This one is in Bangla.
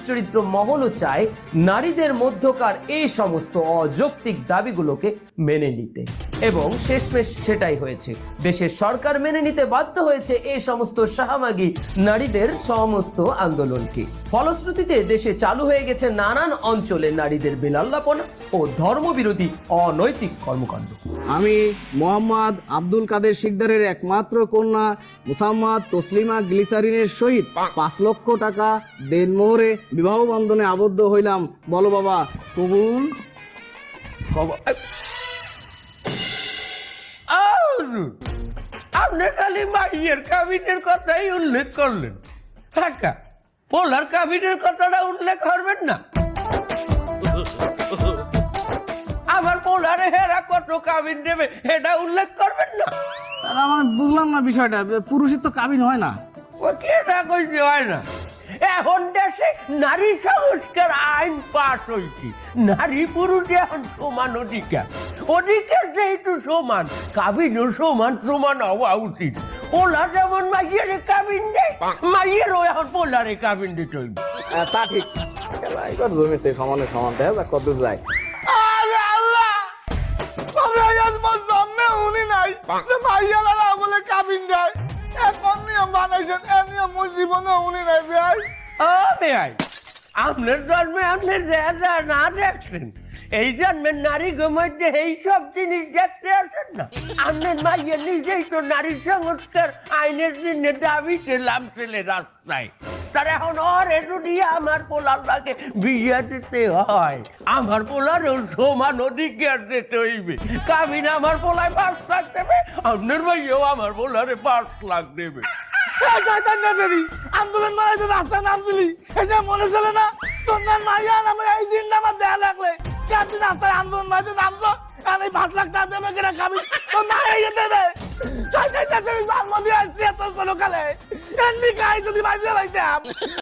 দুশ্চরিত্র মহলও চায় নারীদের মধ্যকার এই সমস্ত অযৌক্তিক দাবিগুলোকে মেনে নিতে, এবং শেষমেশ সেটাই হয়েছে। দেশের সরকার মেনে নিতে বাধ্য হয়েছে এই সমস্ত শাহবাগী নারীদের সমস্ত আন্দোলনকে। ফলশ্রুতিতে দেশে চালু হয়ে গেছে নানান অঞ্চলে নারীদের বেলাল্লাপনা ও ধর্মবিরোধী অনৈতিক কর্মকাণ্ড। আমি মোহাম্মদ আব্দুল কাদের শিকদারের একমাত্র কন্যা মুসাম্মদ তসলিমা গ্লিসারিনের সহিত 5 লক্ষ টাকা দেনমোহরে বিবাহ বন্ধনে আবদ্ধ হইলাম। বলো বাবা, কবুল? আপনি খালি মাইয়ের কাবিনের কথাই উল্লেখ করলেন, কাকা পোলার কাবিনের কথাটা উল্লেখ করবেন না? আমার পোলারে হেরা কত কাবিন দেবে এটা উল্লেখ করবেন না? তারা আমার বুঝলাম না বিষয়টা, পুরুষের তো কাবিন হয় না। ও কে না কইছে হয় না? এখন দেশে নারী সংস্কার আইন পাস হয়েছে, নারী পুরুষ এখন সমান অধিকার। অধিকার যেহেতু সমান, কাবিনও সমান সমান হওয়া উচিত। পোলা যেমন মাইয়ের কাবিন দেয়, মাইয়েরও এখন পোলারে কাবিন দিতে হইবে। তা ঠিক, এবার জমিতে সমানে সমান দেয় কত যায়। আরে আল্লাহ, তবে আজ মোর সামনে উনি নাই যে মাইয়া লালা বলে কাবিন দেয়। এখন নিয়ম বানাইছেন, এ নিয়ম মোর জীবনে উনি নাই ভাই। ও বেআই, আপনার জন্মে আপনি যা যা না দেখছেন, এই জন্মের নারী মধ্যে এই সব জিনিস দেখতে আসেন না। আপনার মাইয়ে নিজেই তো নারী সংস্কার আইনের জন্য দাবিতে নামছিলে রাস্তায়। তার এখন ওর যদি আমার পোলারকে বিয়ে দিতে হয়, আমার পোলারও সমান অধিকার দিতে হইবে। কাবিন আমার পোলায় 5 লাখ দেবে, আপনার মাইয়েও আমার পোলারে 5 লাখ দেবে। আন্দোলন মারাইতে রাস্তায় নামছিলি, এটা মনে চলে না? তোর নাম মাইয়া নামে এই দিনটা আমার দেয়া লাগলে তুই রাস্তায় আন্দোলন মারাইতে নামছো, আর এই 5 লাখ টাকা দেবে কিনা খাবি? তোর মা এই দেবে। জন্ম দিয়ে আসছি এত ছোট কালে, এমনি খাই যদি বাজিয়ে লাইতাম